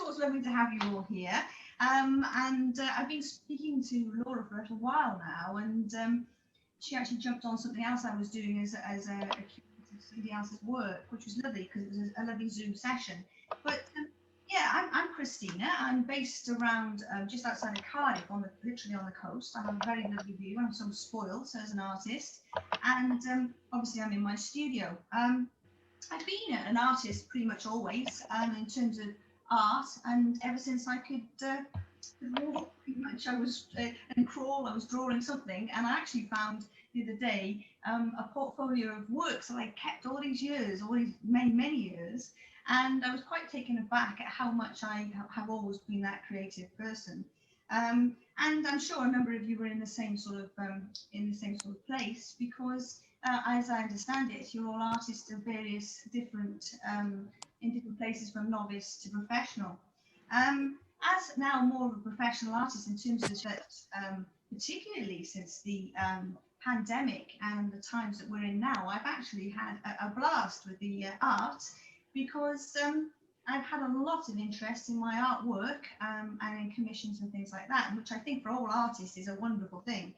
it's lovely to have you all here. I've been speaking to Laura for a little while now, and she actually jumped on something else I was doing as a curator of somebody else's work, which was lovely because it was a lovely Zoom session. But yeah, I'm Christina. I'm based around just outside of Cardiff, literally on the coast. I have a very lovely view. I'm so spoiled, so as an artist, and obviously I'm in my studio. I've been an artist pretty much always, in terms of art, and ever since I could walk, pretty much I was and crawl, I was drawing something, and I actually found the other day a portfolio of works that I kept all these years, many years, and I was quite taken aback at how much I have always been that creative person. And I'm sure a number of you were in the same sort of place, because as I understand it, you're all artists of various different in different places, from novice to professional. As now more of a professional artist, in terms of that, particularly since the pandemic and the times that we're in now, I've actually had a blast with the art, because I've had a lot of interest in my artwork and in commissions and things like that, which I think for all artists is a wonderful thing.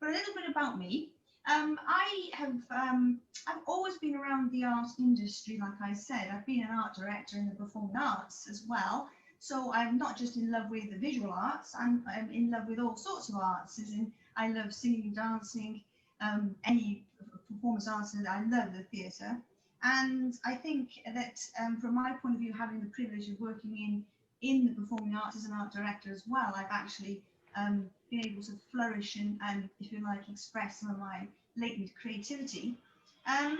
But a little bit about me. I've always been around the art industry, like I said. I've been an art director in the performing arts as well. So I'm not just in love with the visual arts, I'm in love with all sorts of arts, as in I love singing, dancing, any performance arts, and I love the theatre. And I think that from my point of view, having the privilege of working in the performing arts as an art director as well, I've actually been able to flourish and, if you like, express some of my latent creativity. And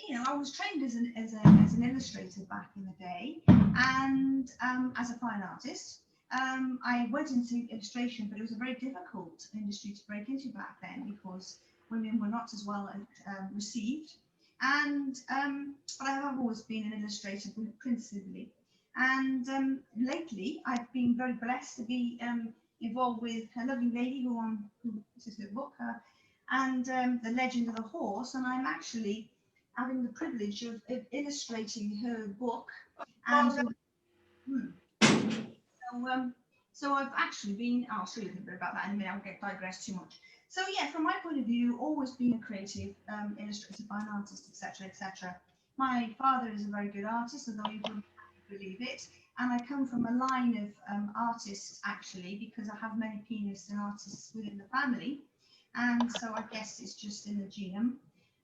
you know, I was trained as an illustrator back in the day, and as a fine artist. I went into illustration, but it was a very difficult industry to break into back then, because women were not as well received. And but I have always been an illustrator principally. And lately, I've been very blessed to be involved with a lovely lady who this is her book, and The Legend of the Horse, and I'm actually having the privilege of illustrating her book. And so I've actually been, I'll show you a little bit about that in a minute, I won't digress too much. So yeah, from my point of view, always been a creative illustrator, fine artist, etc., etc. My father is a very good artist, although you wouldn't believe it. And I come from a line of artists, actually, because I have many pianists and artists within the family. And so I guess it's just in the genome.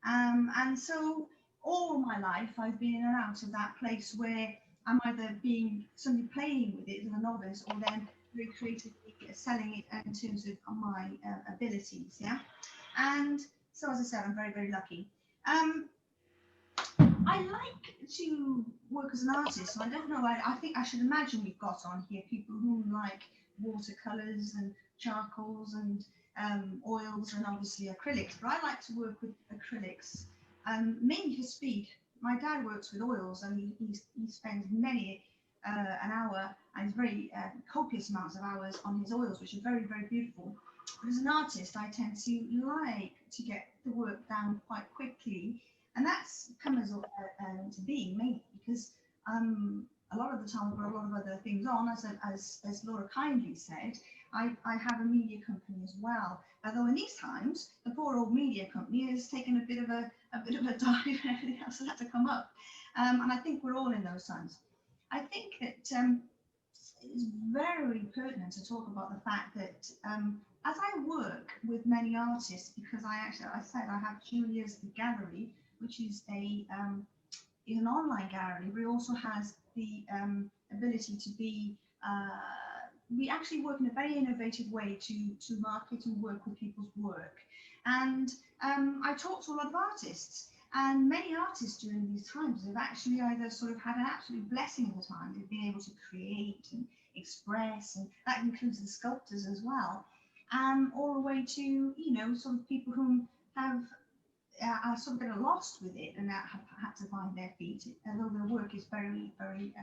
And so all my life, I've been in and out of that place where I'm either being somebody playing with it as a novice, or then very creatively selling it in terms of my abilities. Yeah. And so, as I said, I'm very, very lucky. I like to work as an artist, so I don't know, I think I should imagine we've got on here people who like watercolors and charcoals and oils and obviously acrylics, but I like to work with acrylics, mainly for speed. My dad works with oils, and he spends many an hour and very copious amounts of hours on his oils, which are very, very beautiful. But as an artist, I tend to like to get the work down quite quickly. And that's come as to being mainly because a lot of the time I've got a lot of other things on, as Laura kindly said. I have a media company as well. Although in these times, the poor old media company has taken a bit of a dive, and everything else has had to come up. And I think we're all in those times. I think that it's very pertinent to talk about the fact that as I work with many artists, because I said I have Julia's Gallery, which is an online gallery, but it also has the ability to be. We actually work in a very innovative way to market and work with people's work. And I talk to a lot of artists, and many artists during these times have actually either sort of had an absolute blessing of the time. They've been able to create and express, and that includes the sculptors as well, all the way to, you know, sort of people who have are sort of get lost with it and have had to find their feet, although their work is very, very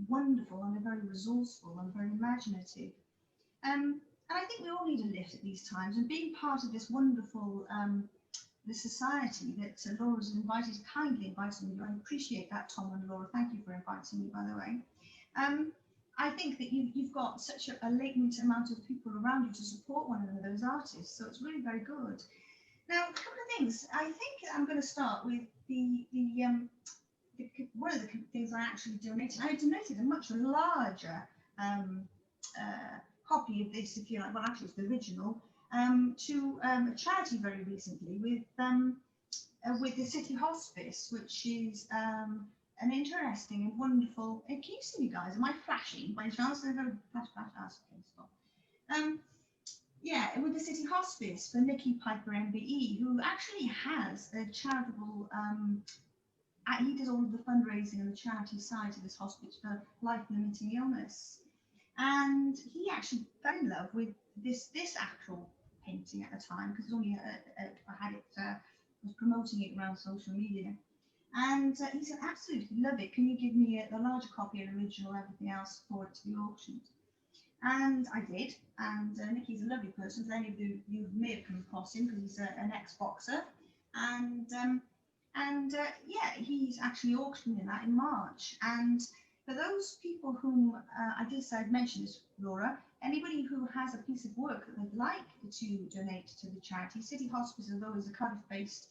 wonderful, and they're very resourceful and very imaginative. And I think we all need a lift at these times, and being part of this wonderful the society that Laura's kindly invited me. I appreciate that, Tom and Laura. Thank you for inviting me, by the way. I think that you've got such a latent amount of people around you to support one another as artists, so it's really very good. Now, a couple of things. I think I'm going to start with one of the things I actually donated. I donated a much larger um, copy of this, if you like. Well, actually, it's the original to a charity very recently with the City Hospice, which is an interesting and wonderful. Can you see me, guys? Am I flashing by chance? I'm going to flash. Okay, stop. Yeah, with the City Hospice for Nikki Piper MBE, who actually has a charitable. He does all of the fundraising and the charity side of this hospice for life-limiting illness, and he actually fell in love with this actual painting at the time because only I had it was promoting it around social media, and he said, "Absolutely love it. Can you give me a larger copy of the original, everything else for it to be auctioned?" And I did. And Nicky's a lovely person. So any of you may have come across him because he's an ex-boxer, and yeah, he's actually auctioning that in March. And for those people whom I did say I'd mention this, Laura, anybody who has a piece of work that they'd like to donate to the charity, City Hospice, although is a Cardiff-based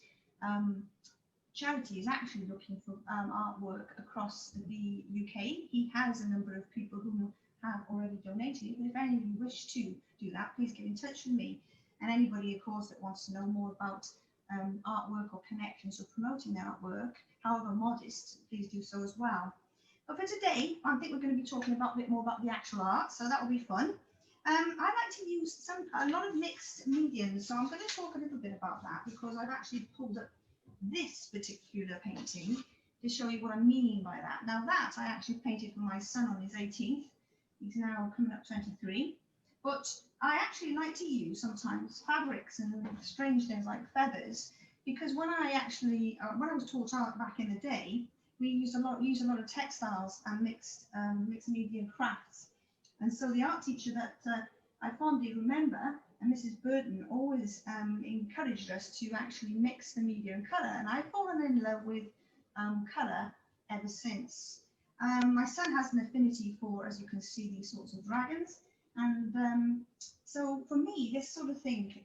charity, is actually looking for artwork across the UK. He has a number of people who have already donated, but if any of you wish to do that, please get in touch with me. And anybody, of course, that wants to know more about artwork or connections or promoting their artwork, however modest, please do so as well. But for today, I think we're going to be talking a bit more about the actual art, so that will be fun. I like to use a lot of mixed mediums, so I'm going to talk a little bit about that because I've actually pulled up this particular painting to show you what I mean by that. Now that I actually painted for my son on his 18th. He's now coming up 23. But I actually like to use sometimes fabrics and strange things like feathers, because when I actually, when I was taught art back in the day, we used a lot of textiles and mixed media crafts. And so the art teacher that I fondly remember, and Mrs. Burton, always encouraged us to actually mix the media and colour. And I've fallen in love with colour ever since. My son has an affinity for, as you can see, these sorts of dragons. And so for me, this sort of thing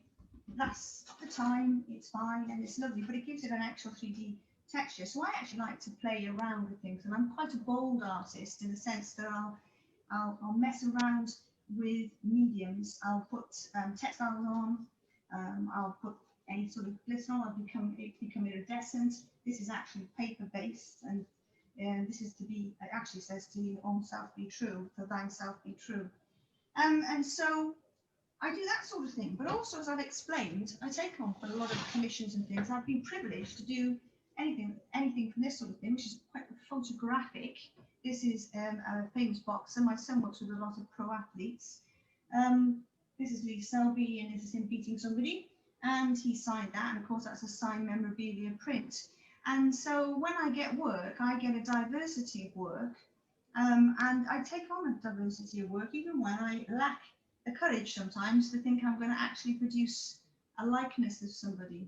lasts the time, it's fine, and it's lovely, but it gives it an actual 3D texture. So I actually like to play around with things, and I'm quite a bold artist in the sense that I'll mess around with mediums. I'll put textiles on, I'll put any sort of glitter on, it become iridescent. This is actually paper based, and this is to be, it actually says to your own self be true, for thine self be true. And so I do that sort of thing, but also, as I've explained, I take on quite a lot of commissions and things. I've been privileged to do anything from this sort of thing, which is quite photographic. This is a famous boxer. My son works with a lot of pro athletes. This is Lee Selby, and this is him beating somebody, and he signed that, and of course that's a signed memorabilia print. And so when I get work, I get a diversity of work, and I take on a diversity of work even when I lack the courage sometimes to think I'm going to actually produce a likeness of somebody.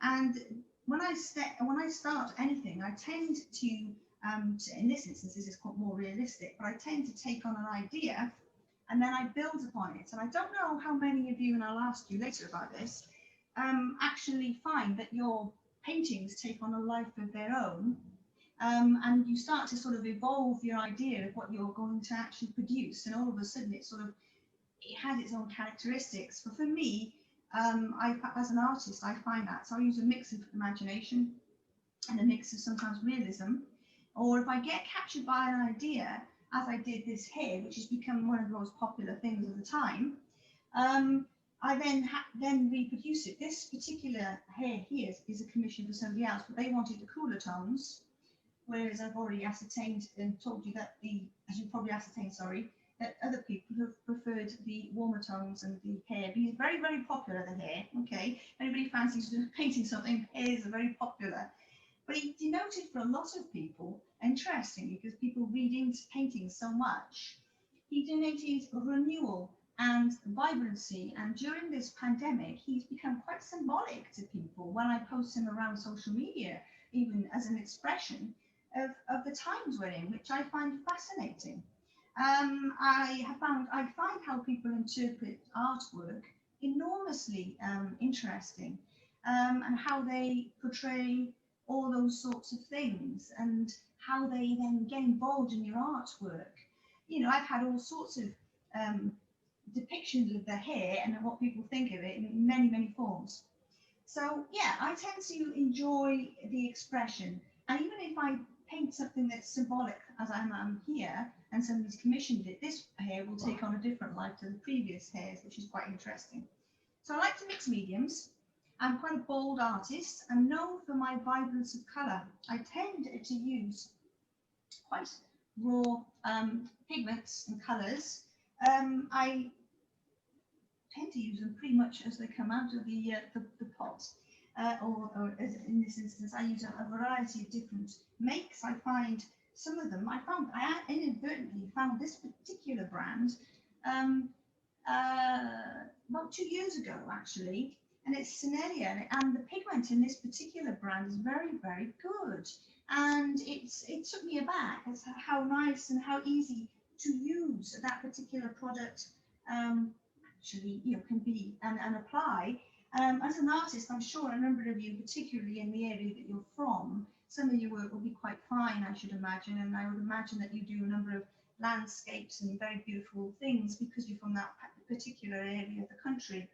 And when I start anything, I tend to in this instance, this is quite more realistic, but I tend to take on an idea and then I build upon it. And I don't know how many of you, and I'll ask you later about this, actually find that your paintings take on a life of their own, and you start to sort of evolve your idea of what you're going to actually produce, and all of a sudden it has its own characteristics. But for me, as an artist, I find that, so I use a mix of imagination and a mix of sometimes realism, or if I get captured by an idea, as I did this here, which has become one of the most popular things of the time, I then reproduce it. This particular hair here is a commission for somebody else, but they wanted the cooler tones, whereas I've already ascertained and told you that as you probably ascertained, sorry, that other people have preferred the warmer tones and the hair. Because it's very, very popular, the hair, okay? If anybody fancies painting something, hairs are very popular. But it denoted for a lot of people, interestingly, because people read into painting so much, he denoted renewal and vibrancy. And during this pandemic, he's become quite symbolic to people when I post him around social media, even as an expression. of the times we're in, which I find fascinating. I find how people interpret artwork enormously interesting, and how they portray all those sorts of things, and how they then get involved in your artwork. You know, I've had all sorts of um, depictions of the hair and what people think of it in many, many forms. So yeah, I tend to enjoy the expression. And even if I paint something that's symbolic, as I am here, and somebody's commissioned it, this hair will take on a different life to the previous hairs, which is quite interesting. So I like to mix mediums. I'm quite a bold artist. I'm known for my vibrance of colour. I tend to use quite raw pigments and colours. I tend to use them pretty much as they come out of the pot. Or as in this instance, I use a variety of different makes. I find some of them, I inadvertently found this particular brand um, about 2 years ago, actually, and it's Sinelia, and the pigment in this particular brand is very, very good. And it took me aback as to how nice and how easy to use that particular product actually, you know, can be and apply. As an artist, I'm sure a number of you, particularly in the area that you're from, some of your work will be quite fine, I should imagine, and I would imagine that you do a number of landscapes and very beautiful things because you're from that particular area of the country.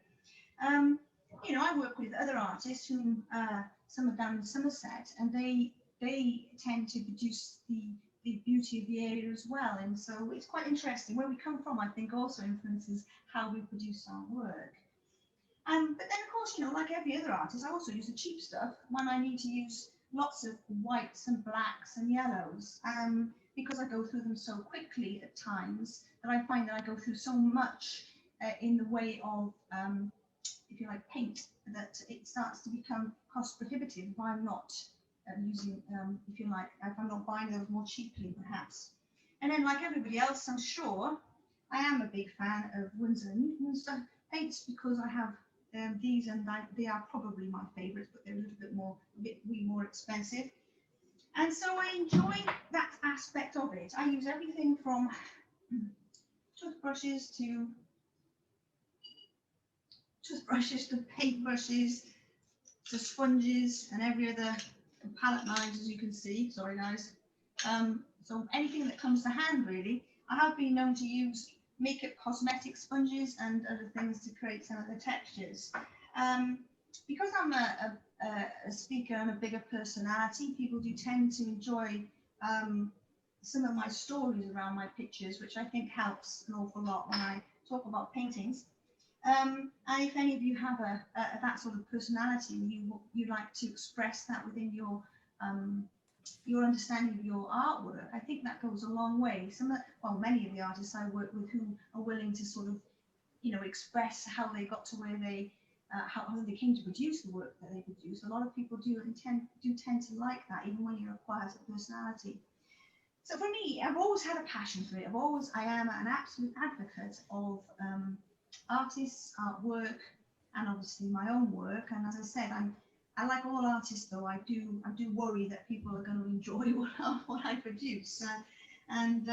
Um, you know, I work with other artists who some are down in Somerset, and they tend to produce the beauty of the area as well. And so it's quite interesting. Where we come from, I think, also influences how we produce our work. But then, of course, you know, like every other artist, I also use the cheap stuff when I need to use lots of whites and blacks and yellows, because I go through them so quickly at times that I find that I go through so much in the way of, if you like, paint, that it starts to become cost prohibitive if I'm not using, if you like, if I'm not buying those more cheaply, perhaps. And then, like everybody else, I'm sure, I am a big fan of Winsor & Newton stuff paints because I have these, and they are probably my favourites, but they're a bit more expensive. And so I enjoy that aspect of it. I use everything from toothbrushes to paintbrushes to sponges and every other palette knives, as you can see. Sorry, guys. So anything that comes to hand, really. I have been known to use makeup cosmetic sponges and other things to create some of the textures. Because I'm a speaker and a bigger personality, people do tend to enjoy some of my stories around my pictures, which I think helps an awful lot when I talk about paintings. And if any of you have that sort of personality, and you like to express that within your understanding of your artwork, I think that goes a long way. Many of the artists I work with who are willing to sort of, you know, express how they got to where they, how they came to produce the work that they produce. A lot of people do tend to like that, even when you acquire a personality. So for me, I've always had a passion for it. I am an absolute advocate of artists, artwork, and obviously my own work. And as I said, I like all artists, though I do worry that people are going to enjoy what I produce, and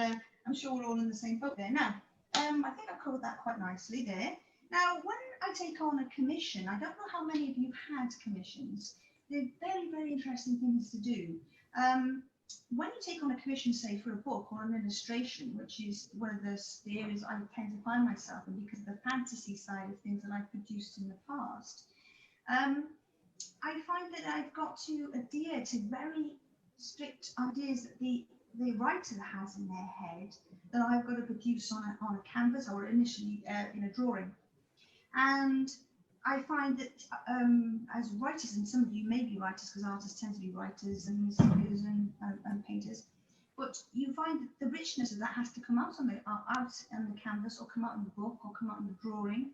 I'm sure we're all in the same boat there. Now, I think I've covered that quite nicely there. Now, when I take on a commission, I don't know how many of you had commissions. They're very, very interesting things to do. When you take on a commission, say for a book or an illustration, which is one of the areas I tend to find myself in because of the fantasy side of things that I've produced in the past, I find that I've got to adhere to very strict ideas that the writer has in their head that I've got to produce on a canvas or initially in a drawing. And I find that as writers, and some of you may be writers because artists tend to be writers and speakers and painters, but you find that the richness of that has to come out on the canvas, or come out in the book, or come out in the drawing.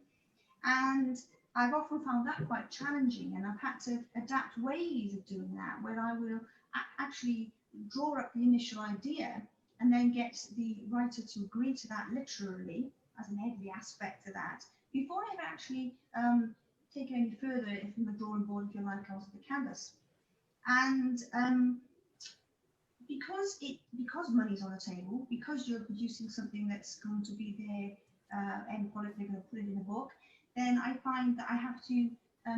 And I've often found that quite challenging, and I've had to adapt ways of doing that, where I will actually draw up the initial idea and then get the writer to agree to that literally as an every aspect to that before I've actually taken any further from the drawing board, if you like, onto the canvas. And because money's on the table, because you're producing something that's going to be their end product, they're going to put it in a book, then I find that I have to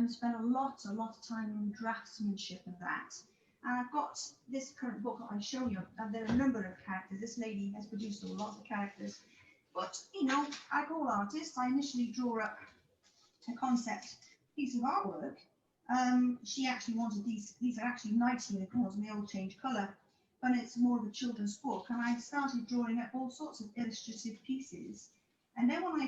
spend a lot of time in draftsmanship of that. And I've got this current book that I show you, and there are a number of characters. This lady has produced a lot of characters. But, you know, like all artists, I initially draw up a concept piece of artwork. She actually wanted these are actually night unicorns and they all change colour. But it's more of a children's book. And I started drawing up all sorts of illustrative pieces. And then when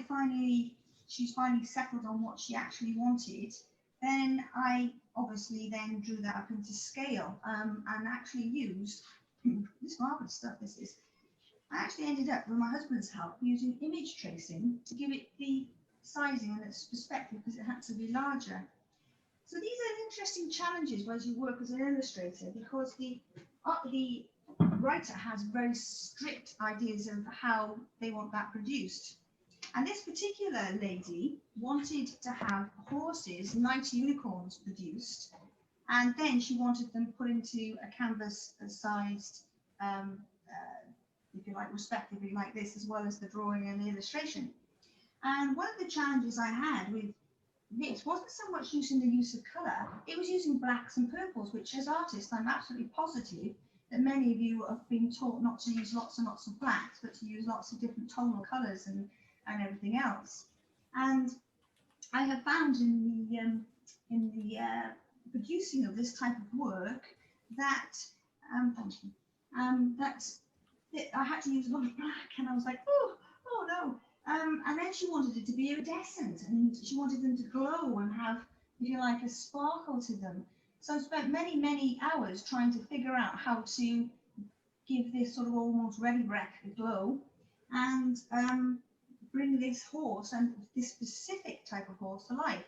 she's finally settled on what she actually wanted, then I obviously then drew that up into scale and actually used this marvelous stuff. This is. I actually ended up, with my husband's help, using image tracing to give it the sizing and its perspective because it had to be larger. So these are interesting challenges as you work as an illustrator, because the writer has very strict ideas of how they want that produced. And this particular lady wanted to have horses, night unicorns produced, and then she wanted them put into a canvas sized, if you like, respectively like this, as well as the drawing and the illustration. And one of the challenges I had with this wasn't so much using the use of colour, it was using blacks and purples, which as artists, I'm absolutely positive that many of you have been taught not to use lots and lots of blacks, but to use lots of different tonal colours and everything else. And I have found in the producing of this type of work that I had to use a lot of black, and I was like, oh no. And then she wanted it to be iridescent, and she wanted them to glow and have, if you like, a sparkle to them. So I spent many hours trying to figure out how to give this sort of almost ready wreck a glow, and bring this horse and this specific type of horse to life.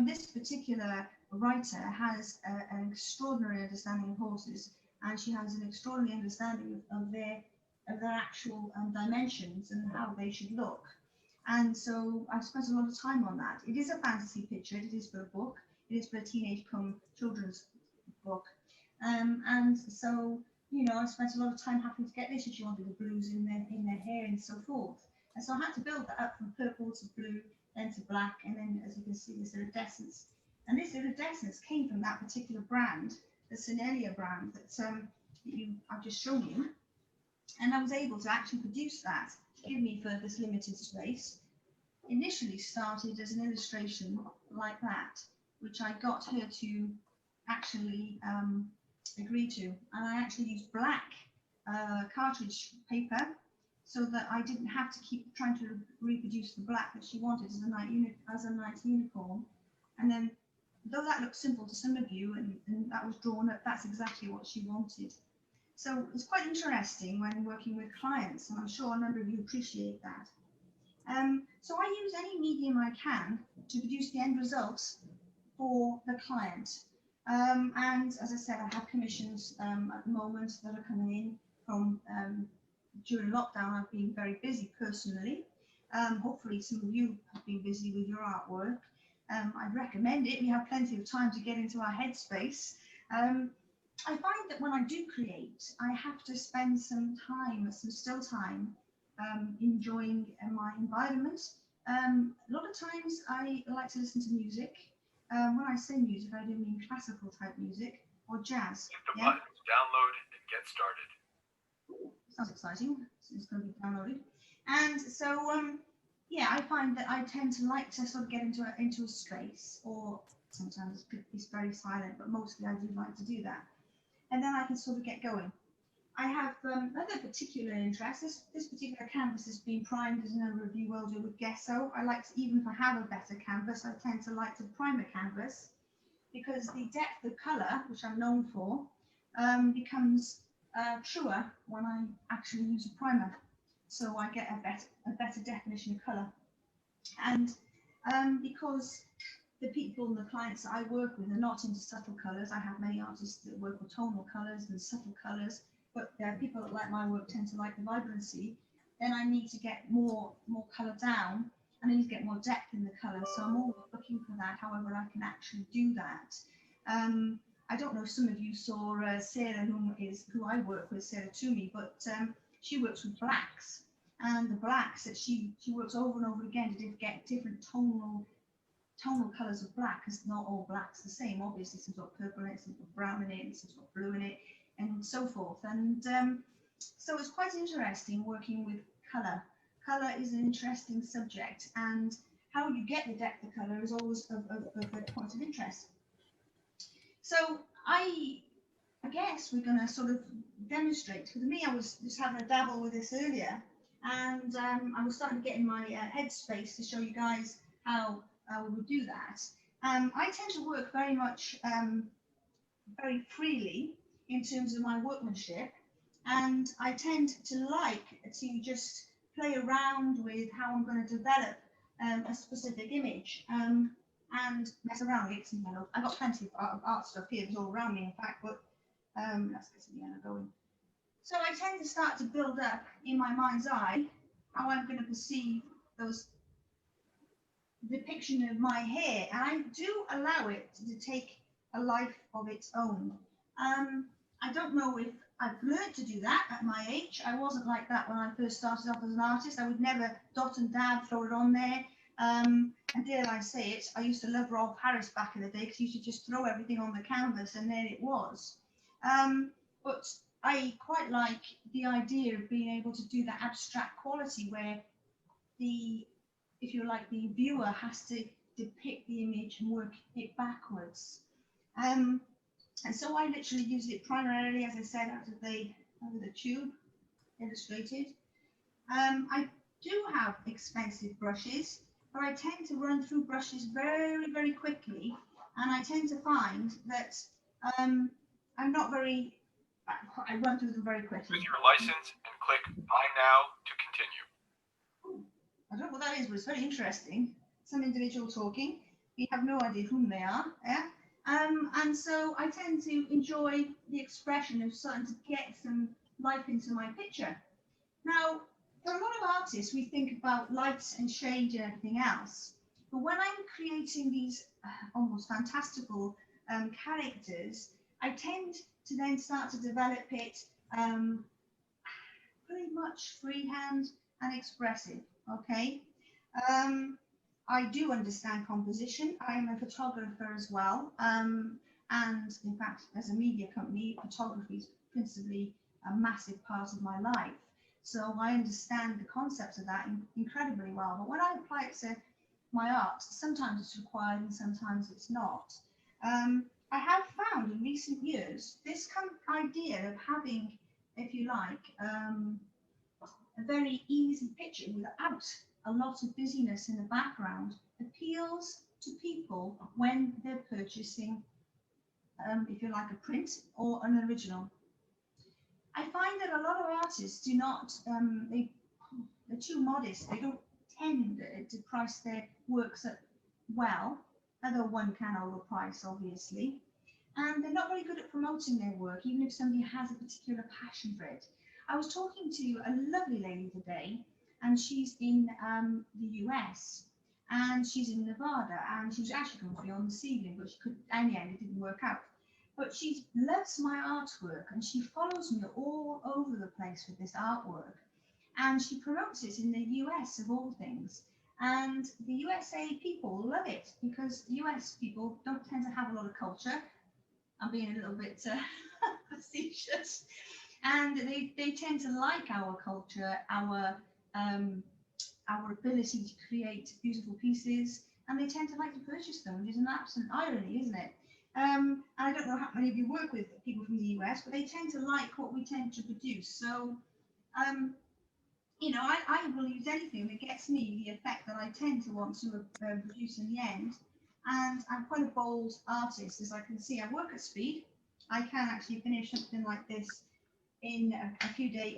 This particular writer has an extraordinary understanding of horses, and she has an extraordinary understanding of their actual dimensions and how they should look. And so I've spent a lot of time on that. It is a fantasy picture. It is for a book. It is for a teenage children's book. And so, you know, I spent a lot of time having to get this. She wanted the blues in their hair and so forth. And so I had to build that up from purple to blue, then to black, and then, as you can see, this iridescence. And this iridescence came from that particular brand, the Sinelia brand that I've just shown you. And I was able to actually produce that to give me for this limited space. Initially started as an illustration like that, which I got her to actually agree to. And I actually used black cartridge paper so that I didn't have to keep trying to reproduce the black that she wanted as a night unicorn. And then, though that looks simple to some of you, and that was drawn up, that's exactly what she wanted. So it's quite interesting when working with clients, and I'm sure a number of you appreciate that. So I use any medium I can to produce the end results for the client. And as I said, I have commissions at the moment that are coming in from during lockdown. I've been very busy personally. Hopefully some of you have been busy with your artwork. I'd recommend it. We have plenty of time to get into our headspace. I find that when I do create, I have to spend some time, some still time, enjoying my environment. A lot of times I like to listen to music. When I say music, I do mean classical type music or jazz. Hit the buttons, download, and get started. Ooh, sounds exciting. It's going to be downloaded. And so, yeah, I find that I tend to like to sort of get into a space, or sometimes it's very silent, but mostly I do like to do that. And then I can sort of get going. I have other particular interests. This particular canvas has been primed, as a number of you will do, with gesso. I like to, even if I have a better canvas, I tend to like to prime a canvas, because the depth of colour, which I'm known for, becomes truer when I actually use a primer. So I get a better definition of colour. And because the people and the clients that I work with are not into subtle colours, I have many artists that work with tonal colours and subtle colours, but people that like my work tend to like the vibrancy. Then I need to get more colour down, and I need to get more depth in the colour. So I'm always looking for that, however I can actually do that. I don't know if some of you saw Sarah, who I work with, Sarah Toomey, but she works with blacks, and the blacks that she works over and over again to get different tonal colours of black, because not all black's the same. Obviously, some sort of purple in it, some sort of brown in it, and some sort of blue in it, and so forth. And so it's quite interesting working with colour. Colour is an interesting subject, and how you get the depth of colour is always of a point of interest. So I guess we're going to sort of demonstrate. For me, I was just having a dabble with this earlier, and I was starting to get in my headspace to show you guys how we would do that. I tend to work very much, very freely in terms of my workmanship, and I tend to like to just play around with how I'm going to develop a specific image and mess around with it. I've got plenty of art stuff here, it's all around me, in fact, but let's get some yellow going. So I tend to start to build up in my mind's eye how I'm going to perceive those depiction of my hair, and I do allow it to take a life of its own. I don't know if I've learned to do that at my age. I wasn't like that when I first started off as an artist. I would never dot and dab, throw it on there. And dare I say it, I used to love Rolf Harris back in the day, because he used to just throw everything on the canvas and there it was. But I quite like the idea of being able to do that abstract quality where if you like, the viewer has to depict the image and work it backwards. And so I literally use it primarily, as I said, out of the tube, illustrated. I do have expensive brushes, but I tend to run through brushes very, very quickly, and I tend to find that I'm not very, I run through them very quickly. With your license and click Buy Now to continue. I don't know what that is, but it's very interesting. Some individual talking. We have no idea whom they are. Yeah? And so I tend to enjoy the expression of starting to get some life into my picture. Now, for a lot of artists, we think about lights and shade and everything else. But when I'm creating these almost fantastical characters, I tend to then start to develop it pretty much freehand and expressive. Okay. I do understand composition. I am a photographer as well. And in fact, as a media company, photography is principally a massive part of my life. So I understand the concepts of that incredibly well. But when I apply it to my art, sometimes it's required and sometimes it's not. I have found in recent years, this kind of idea of having, if you like, a very easy picture without a lot of busyness in the background appeals to people when they're purchasing, if you like, a print or an original. I find that a lot of artists do not, they're too modest. They don't tend to price their works up well, although one can overprice, obviously. And they're not very good at promoting their work, even if somebody has a particular passion for it. I was talking to a lovely lady today, and she's in the US, and she's in Nevada, and she was actually going to be on this evening, but she couldn't, in the end it didn't work out. But she loves my artwork, and she follows me all over the place with this artwork, and she promotes it in the US of all things. And the USA people love it, because US people don't tend to have a lot of culture. I'm being a little bit facetious. And they tend to like our culture, our ability to create beautiful pieces, and they tend to like to purchase them, which is an absolute irony, isn't it? I don't know how many of you work with people from the US, but they tend to like what we tend to produce. So, you know, I will use anything that gets me the effect that I tend to want to produce in the end. And I'm quite a bold artist, as I can see. I work at speed. I can actually finish something like this in a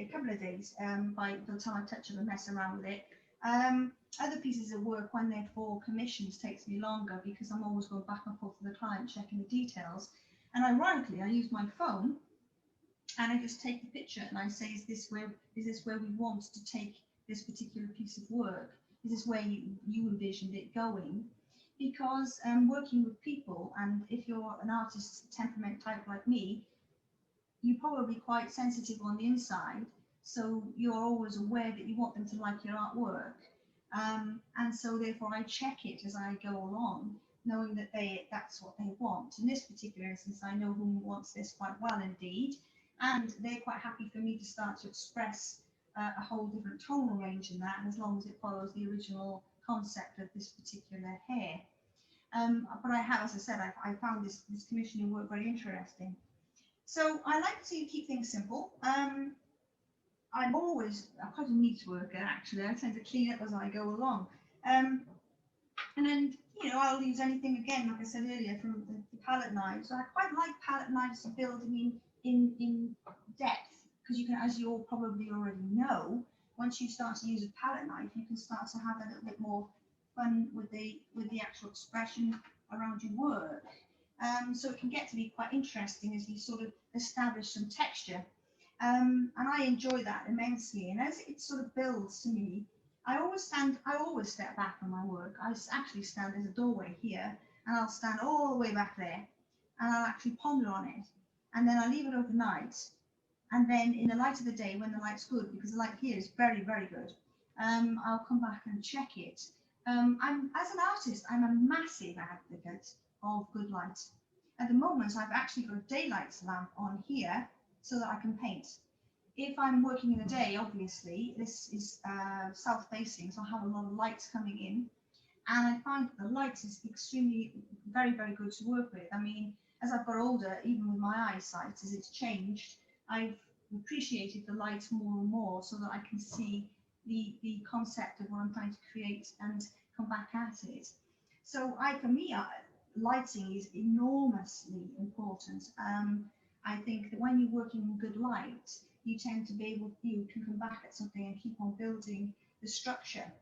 couple of days by the time I touch up and mess around with it. Other pieces of work, when they're for commissions, takes me longer because I'm always going back and forth to the client checking the details. And ironically, I use my phone and I just take the picture and I say, is this where we want to take this particular piece of work? Is this where you envisioned it going? because working with people, and if you're an artist temperament type like me, you're probably quite sensitive on the inside, so you're always aware that you want them to like your artwork. And so therefore I check it as I go along, knowing that that's what they want. In this particular instance, I know who wants this quite well indeed, and they're quite happy for me to start to express a whole different tonal range in that, as long as it follows the original concept of this particular hair. But I have, as I said, I found this commissioning work very interesting. So I like to keep things simple. I'm quite a neat worker actually. I tend to clean up as I go along. And then, I'll use anything again, like I said earlier, from the palette knives. So I quite like palette knives for building in depth, because you can, as you all probably already know, once you start to use a palette knife, you can start to have a little bit more fun with the actual expression around your work. So it can get to be quite interesting as you sort of establish some texture. And I enjoy that immensely. And as it sort of builds to me, I always step back from my work. I actually stand, there's a doorway here, and I'll stand all the way back there, and I'll actually ponder on it. And then I leave it overnight. And then in the light of the day, when the light's good, because the light here is very, very good, I'll come back and check it. As an artist, I'm a massive advocate of good light. At the moment, I've actually got a daylight lamp on here so that I can paint. If I'm working in the day, obviously, this is south-facing, so I have a lot of lights coming in. And I find that the light is extremely, very, very good to work with. I mean, as I've got older, even with my eyesight, as it's changed, I've appreciated the light more and more so that I can see the concept of what I'm trying to create and come back at it. So for me, lighting is enormously important. I think that when you're working in good light, you tend to be able, you can come back at something and keep on building the structure.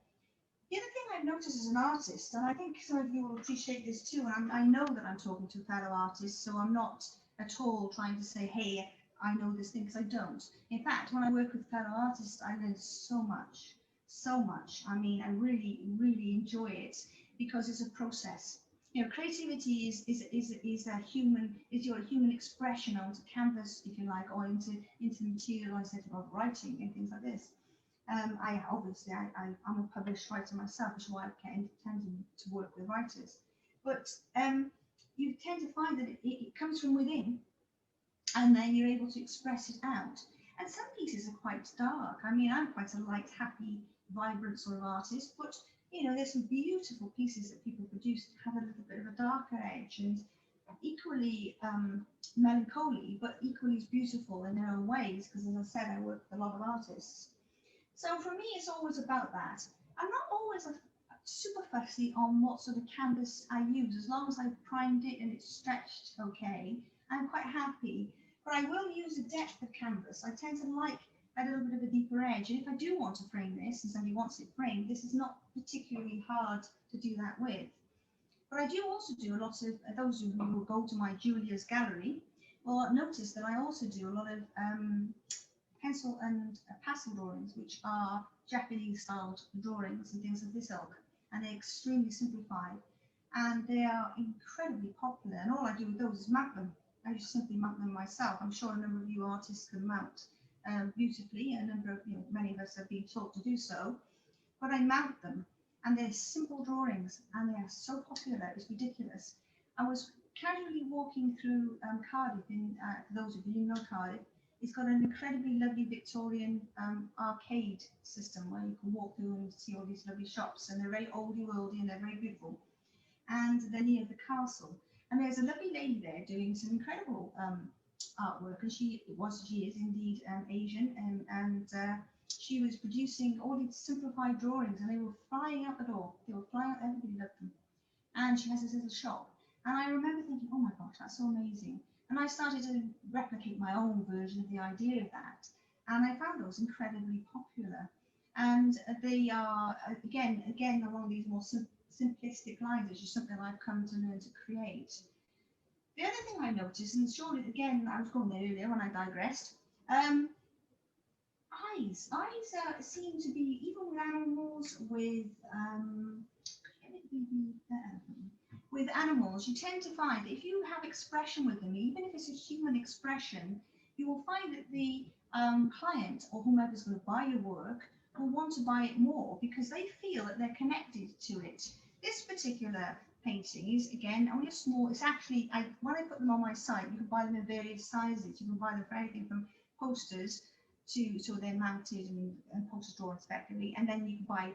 The other thing I've noticed as an artist, and I think some of you will appreciate this too, and I know that I'm talking to fellow artists, so I'm not at all trying to say, hey, I know this thing, because I don't. In fact, when I work with fellow artists, I learn so much, so much. I mean, I really, really enjoy it because it's a process. Creativity is your human expression onto canvas, if you like, or into material, I said, about writing and things like this. I'm a published writer myself, which is why I tend to work with writers. But you tend to find that it comes from within, and then you're able to express it out. And some pieces are quite dark. I mean, I'm quite a light, happy, vibrant sort of artist, but there's some beautiful pieces that people produce that have a little bit of a darker edge and equally melancholy, but equally beautiful in their own ways, because as I said, I work with a lot of artists. So for me, it's always about that. I'm not always super fussy on what sort of canvas I use. As long as I've primed it and it's stretched okay, I'm quite happy. But I will use a depth of canvas. I tend to like a little bit of a deeper edge. And if I do want to frame this, and somebody wants it framed, this is not particularly hard to do that with. But I do also do a lot of, those who will go to my Julia's gallery will notice that I also do a lot of pencil and pastel drawings, which are Japanese styled drawings and things of this ilk. And they're extremely simplified. And they are incredibly popular. And all I do with those is mount them. I just simply mount them myself. I'm sure a number of you artists can mount beautifully. A number of, many of us have been taught to do so. But I mount them, and they're simple drawings, and they are so popular, it's ridiculous. I was casually walking through Cardiff, for those of you who know Cardiff. It's got an incredibly lovely Victorian arcade system where you can walk through and see all these lovely shops, and they're very oldie-worldy and they're very beautiful. And they're near the castle. And there's a lovely lady there doing some incredible artwork, and she is indeed Asian, and she was producing all these simplified drawings, and they were flying out the door. They were flying out, everybody loved them. And she has this little shop. And I remember thinking, oh my gosh, that's so amazing. And I started to replicate my own version of the idea of that. And I found those incredibly popular. And they are, again, along these more simplistic lines, which is something I've come to learn to create. The other thing I noticed, and surely, again, I was going there earlier when I digressed, eyes. Eyes seem to be, even with animals, with With animals, you tend to find that if you have expression with them, even if it's a human expression, you will find that the client or whomever's going to buy your work will want to buy it more because they feel that they're connected to it. This particular painting is, again, only a small, it's actually, when I put them on my site, you can buy them in various sizes. You can buy them for anything from posters to, so they're mounted and posters drawn respectively, and then you can buy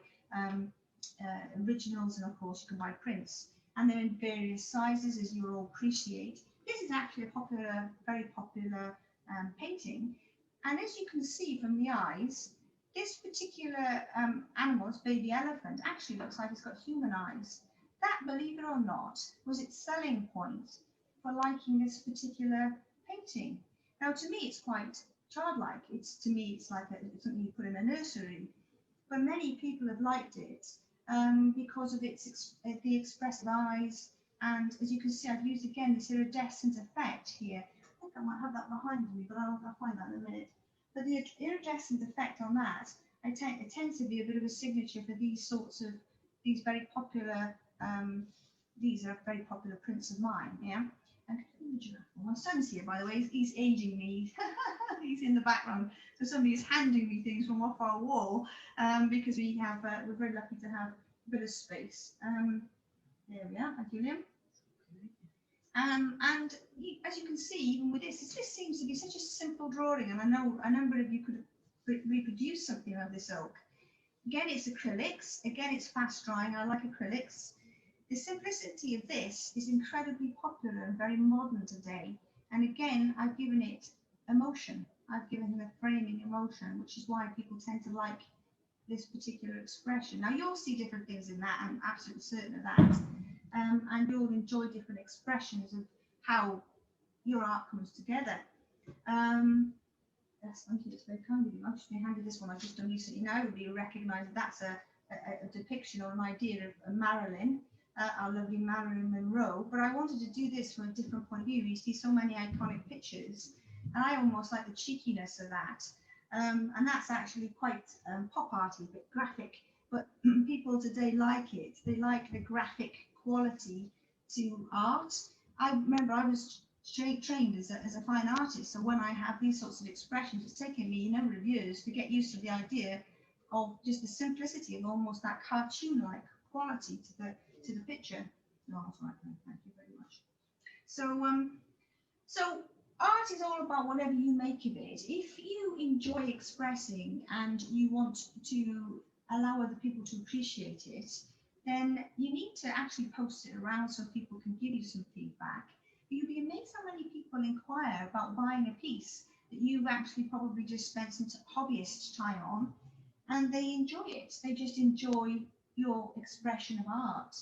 originals, and of course you can buy prints, and they're in various sizes, as you will all appreciate. This is actually a popular, very popular painting, and as you can see from the eyes, this particular animal, this baby elephant, actually looks like it's got human eyes. That, believe it or not, was its selling point for liking this particular painting. Now, to me, it's quite childlike. To me, it's like something you put in a nursery. But many people have liked it because of the expressive eyes. And as you can see, I've used, again, this iridescent effect here. I think I might have that behind me, but I'll find that in a minute. But the iridescent effect on that, it tends to be a bit of a signature for these sorts of, these very popular, these are very popular prints of mine, yeah? And my son's here, by the way, he's aging me. He's in the background. So somebody is handing me things from off our wall because we have, we're very lucky to have a bit of space. There we are, thank you, Liam. And as you can see, even with this seems to be such a simple drawing, and I know a number of you could reproduce something of this ilk. Again, it's acrylics. Again, it's fast drying. I like acrylics. The simplicity of this is incredibly popular and very modern today. And again, I've given it emotion. I've given the framing emotion, which is why people tend to like this particular expression. Now, you'll see different things in that. I'm absolutely certain of that. And you'll enjoy different expressions of how your art comes together. Yes, thank you, it's very kind of you. I've just been handed this one I've just done recently. Now everybody will recognise that that's a depiction or an idea of Marilyn, our lovely Marilyn Monroe. But I wanted to do this from a different point of view. You see so many iconic pictures, and I almost like the cheekiness of that. And that's actually quite pop arty, a bit graphic. But people today like it. They like the graphic quality to art. I remember I was trained as a fine artist, so when I have these sorts of expressions, it's taken me a number of years to get used to the idea of just the simplicity of almost that cartoon-like quality to the picture. No, that's right. Thank you very much. So art is all about whatever you make of it. If you enjoy expressing and you want to allow other people to appreciate it, then you need to actually post it around so people can give you some feedback. You'd be amazed how many people inquire about buying a piece that you've actually probably just spent some hobbyist time on, and they enjoy it. They just enjoy your expression of art.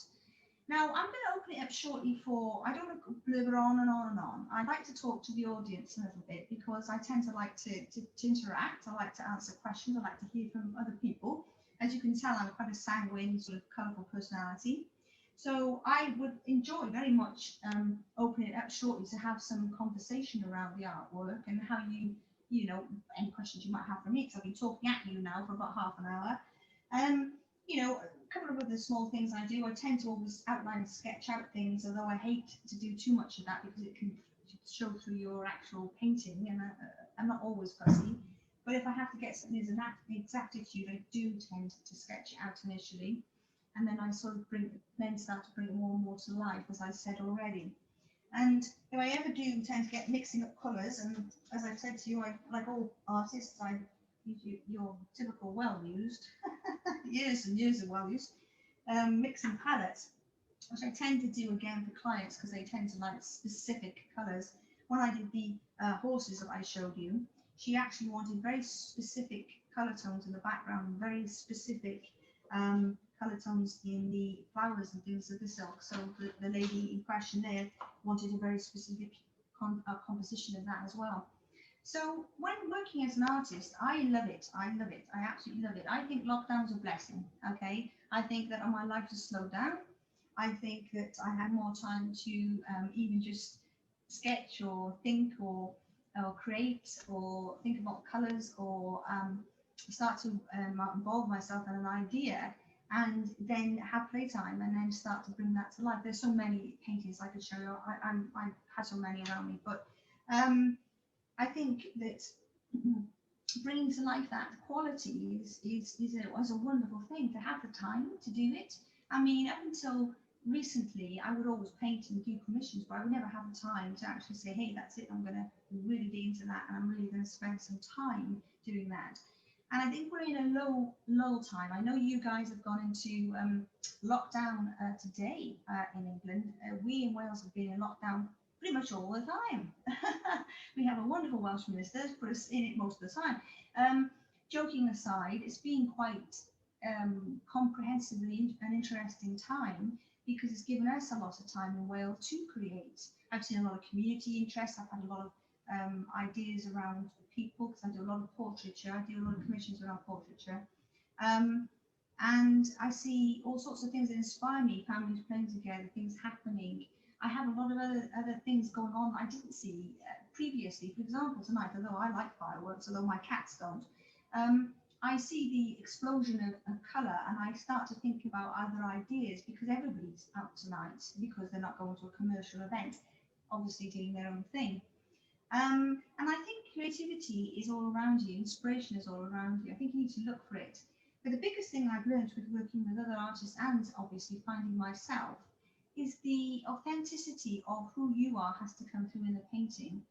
Now, I'm going to open it up shortly for, I don't want to blabber on and on and on. I'd like to talk to the audience a little bit because I tend to like to interact. I like to answer questions. I like to hear from other people. As you can tell, I'm quite a sanguine, sort of colourful personality. So I would enjoy very much opening it up shortly to have some conversation around the artwork and how you know, any questions you might have for me, because I've been talking at you now for about half an hour. You know, a couple of other small things I do. I tend to always outline and sketch out things, although I hate to do too much of that because it can show through your actual painting, and I'm not always fussy. But if I have to get something as an exactitude, I do tend to sketch it out initially. And then I sort of start to bring it more and more to life, as I said already. And if I ever do tend to get mixing up colours, and as I've said to you, like all artists, I use your typical well-used, years and years of well-used, mixing palettes, which I tend to do again for clients because they tend to like specific colours. When I did the horses that I showed you, she actually wanted very specific colour tones in the background, very specific colour tones in the flowers and things of the silk. So the lady in question there wanted a very specific composition of that as well. So when working as an artist, I love it. I love it. I absolutely love it. I think lockdown's a blessing. Okay. I think that my life has slowed down. I think that I had more time to even just sketch or think or create or think about colours or start to involve myself in an idea. and then have playtime and then start to bring that to life. There's so many paintings I could show you. I have so many around me, but I think that bringing to life that quality is a wonderful thing to have the time to do it. I mean, up until recently, I would always paint and do commissions, but I would never have the time to actually say, hey, that's it, I'm going to really dig into that and I'm really going to spend some time doing that. And I think we're in a lull time. I know you guys have gone into lockdown today in England. We in Wales have been in lockdown pretty much all the time. We have a wonderful Welsh minister who's put us in it most of the time. Joking aside, it's been quite comprehensively an interesting time because it's given us a lot of time in Wales to create. I've seen a lot of community interest. I've had a lot of ideas around people because I do a lot of portraiture. I do a lot of commissions around portraiture. And I see all sorts of things that inspire me, families playing together, things happening. I have a lot of other things going on that I didn't see previously. For example, tonight, although I like fireworks, although my cats don't, I see the explosion of colour and I start to think about other ideas because everybody's out tonight because they're not going to a commercial event, obviously doing their own thing. And I think creativity is all around you, inspiration is all around you. I think you need to look for it. But the biggest thing I've learned with working with other artists and obviously finding myself is the authenticity of who you are has to come through in the painting,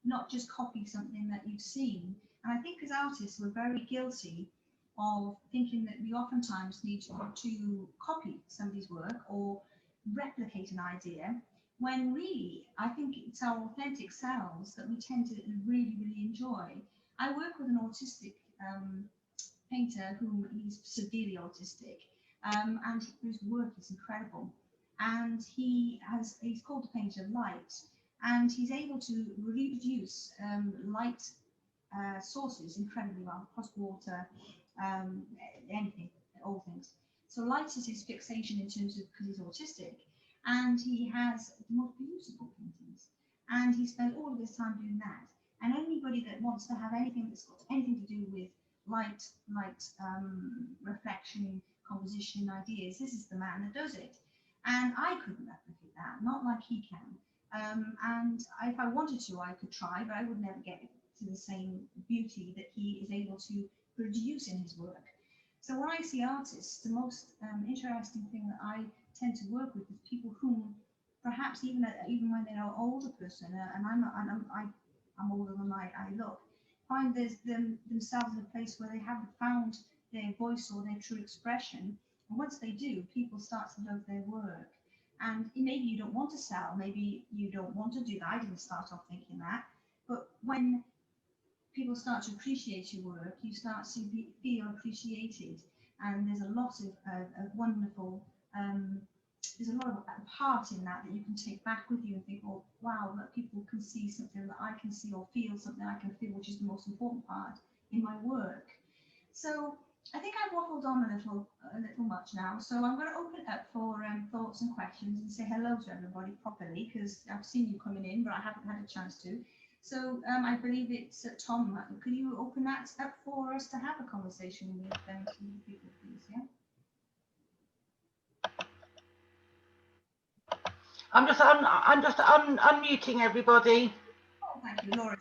not just copy something that you've seen. And I think as artists, we're very guilty of thinking that we oftentimes need to copy somebody's work or replicate an idea, when really, I think it's our authentic selves that we tend to really, really enjoy. I work with an autistic painter who is severely autistic, and whose work is incredible. And he's called the painter of light, and he's able to reproduce light sources incredibly well, across water, anything, all things. So light is his fixation in terms of, because he's autistic, and he has the most beautiful paintings, and he spent all of his time doing that. And anybody that wants to have anything that's got anything to do with light, reflection, composition, ideas, this is the man that does it. And I couldn't replicate that, not like he can. And if I wanted to, I could try, but I would never get to the same beauty that he is able to produce in his work. So when I see artists, the most interesting thing that I tend to work with is people whom perhaps even when they're an older person, and I'm older than I look, find themselves in a place where they haven't found their voice or their true expression. And once they do, people start to love their work. And maybe you don't want to sell, maybe you don't want to do that. I didn't start off thinking that. But when people start to appreciate your work, you start to feel appreciated. And there's a lot of wonderful, there's a lot of part in that you can take back with you and think, oh, wow, that people can see something that I can see, or feel something I can feel, which is the most important part in my work. So I think I've waffled on a little much now. So I'm going to open it up for thoughts and questions and say hello to everybody properly, because I've seen you coming in, but I haven't had a chance to. So I believe it's Tom. Could you open that up for us to have a conversation with some people, please? Yeah. I'm just unmuting everybody. Oh, thank you, Laura.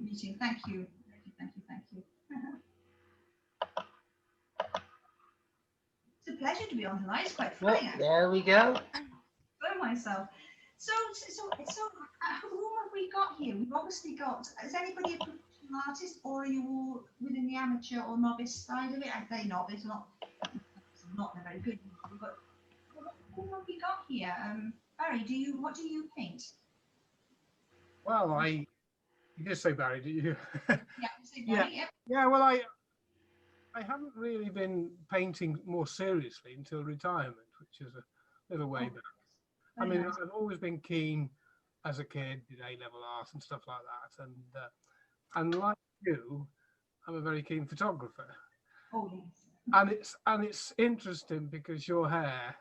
Meeting. Thank you. Thank you. It's a pleasure to be on tonight. It's quite funny. Well, there we go. For myself. So who have we got here? We've obviously got. Is anybody a professional artist, or are you all within the amateur or novice side of it? I say novice, not very good. But who have we got here? Barry, what do you paint? Well, you did say Barry, did you? Yeah, you say Barry. Yeah. Yep. Yeah. Well, I haven't really been painting more seriously until retirement, which is a little way back. I mean, Nice. I've always been keen as a kid, did A-level art and stuff like that, and like you, I'm a very keen photographer. Oh yes. And it's interesting because your hair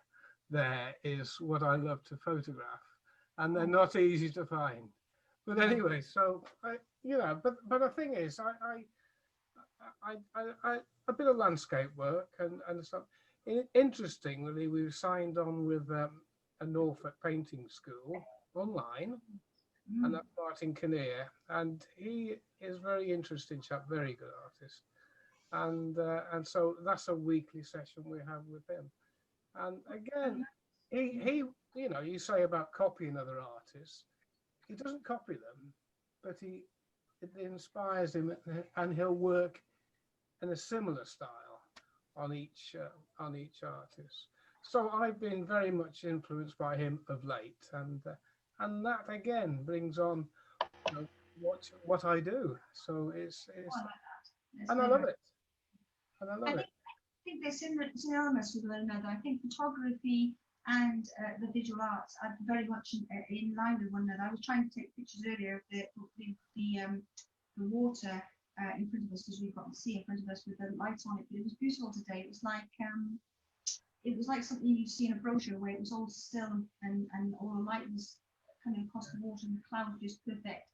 there is what I love to photograph, and they're not easy to find. But anyway, so but the thing is, I a bit of landscape work and stuff. interestingly, we've signed on with a Norfolk painting school online, and that's Martin Kinnear, and he is very interesting chap, very good artist, and so that's a weekly session we have with him. And again, he you know, you say about copying other artists, he doesn't copy them, but it inspires him, and he'll work in a similar style on each artist. So I've been very much influenced by him of late, and that again brings on, you know, what I do. So it's Oh, I like that. That's and I very love nice. it, and I I love think it. I think they're synonymous with one another. I think photography and the visual arts are very much in line with one another. I was trying to take pictures earlier of the water in front of us, because we've got the sea in front of us with the lights on it. But it was beautiful today. It was like something you'd see in a brochure, where it was all still and all the light was coming across the water and the clouds were just perfect.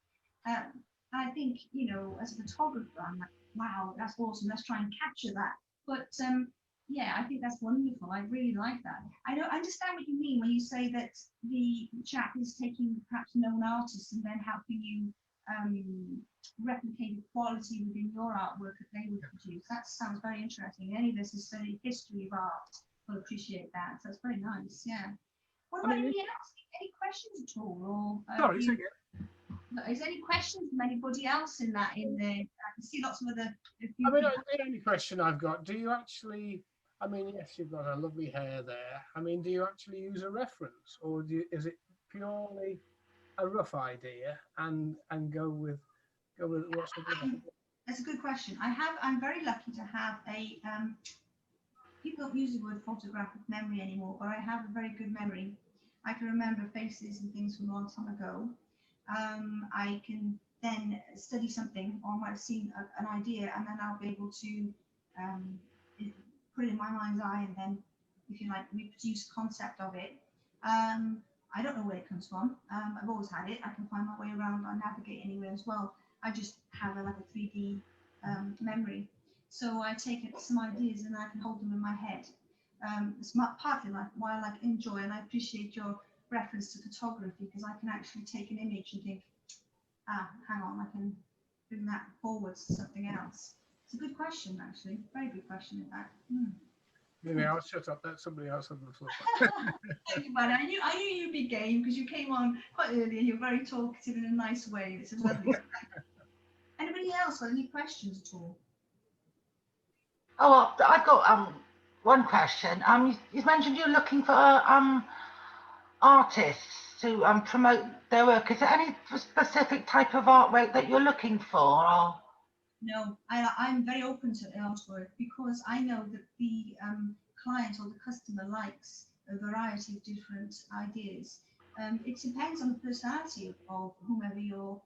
I think, you know, as a photographer, I'm like, wow, that's awesome. Let's try and capture that. But yeah, I think that's wonderful. I really like that. I don't understand what you mean when you say that the chap is taking perhaps known artists and then helping you replicate the quality within your artwork that they would produce. That sounds very interesting. Any of us who study history of art will appreciate that. So it's very nice. Yeah. What about anybody else? Any questions at all? Or Sorry, say again. is there any questions from anybody else in there? I can see lots of other. I mean, the only question I've got: do you actually? I mean, yes, you've got a lovely hair there. I mean, do you actually use a reference, or is it purely a rough idea and go with what's the That's a good question. I'm very lucky to have a. People don't use the word photographic memory anymore, but I have a very good memory. I can remember faces and things from a long time ago. I can then study something, or I might have seen an idea, and then I'll be able to put it in my mind's eye, and then, if you like, reproduce the concept of it. I don't know where it comes from. I've always had it. I can find my way around. I navigate anywhere as well. I just have like a 3D memory. So I take some ideas and I can hold them in my head. It's partly like why I like enjoy, and I appreciate your reference to photography, because I can actually take an image and think, hang on, I can bring that forwards to something else. It's a good question, actually. Very good question, in fact. Maybe I'll shut up. Let somebody else have the floor. Thank you, buddy. I knew you'd be game, because you came on quite early and you're very talkative in a nice way. This is lovely. Anybody else got any questions at all? Oh, well, I've got one question. You mentioned you're looking for artists to promote their work. Is there any specific type of artwork that you're looking for? Or? No, I'm very open to artwork, because I know that the client or the customer likes a variety of different ideas. It depends on the personality of whomever you're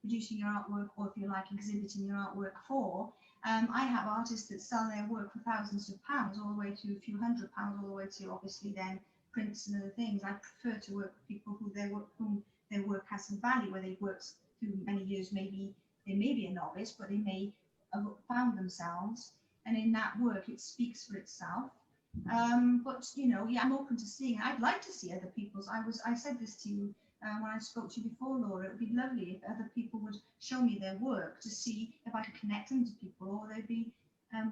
producing your artwork, or if you're like exhibiting your artwork for. I have artists that sell their work for thousands of pounds, all the way to a few £100, all the way to obviously then prints and other things. I prefer to work with people whom their work has some value, where they've worked through many years. Maybe they may be a novice, but they may have found themselves, and in that work it speaks for itself. But you know, yeah, I'm open to seeing. I'd like to see other people's. I said this to you when I spoke to you before, Laura. It would be lovely if other people would show me their work, to see if I could connect them to people, or they'd be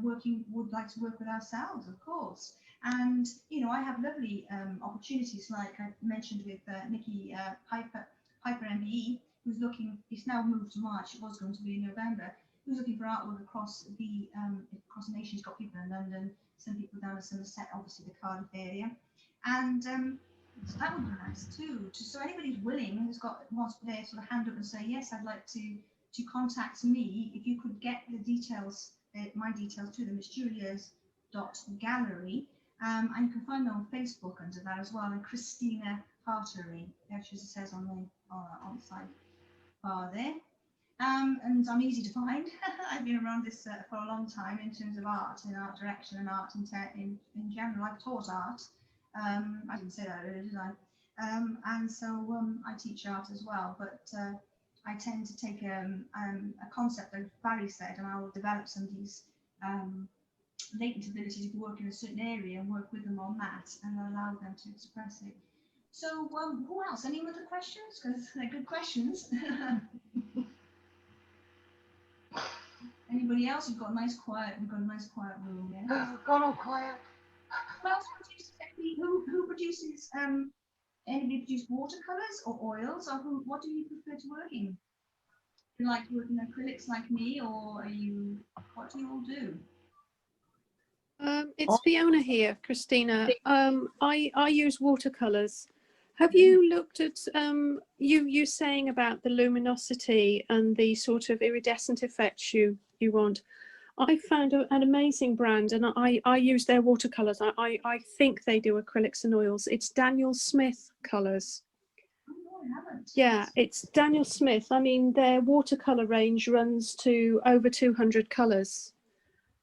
would like to work with ourselves, of course. And you know, I have lovely opportunities, like I mentioned with Nikki Piper MBE, who's looking. It's now moved to March. It was going to be in November. Who's looking for artwork across the nation. She's got people in London, some people down at Somerset, obviously the Cardiff area, and so that would be nice too. So anybody who's willing, who's wants to put their sort of hand up and say, yes, I'd like to contact me. If you could get the details, my details to them, it's julia's.gallery, and you can find me on Facebook under that as well, and Christina Hartery, actually it says on the side bar there. And I'm easy to find. I've been around this for a long time in terms of art and art direction and art in general. I've taught art. I didn't say that earlier, did I? And so I teach art as well, but I tend to take a concept, like Barry said, and I will develop somebody's latent ability to work in a certain area and work with them on that and allow them to express it. So who else? Any other questions? Because they're good questions. Anybody else? We've got a nice quiet room, yeah? Gone all quiet. Who else produces, who produces, anybody produce watercolors or oils, or what do you prefer to work in? You like working acrylics like me, or what do you all do? It's Fiona here, Christina. I use watercolors. Have you looked at you saying about the luminosity and the sort of iridescent effects you want? I found an amazing brand, and I use their watercolors. I think they do acrylics and oils. It's Daniel Smith colors. Oh, no, I haven't. Yeah, it's Daniel Smith. I mean, their watercolor range runs to over 200 colors.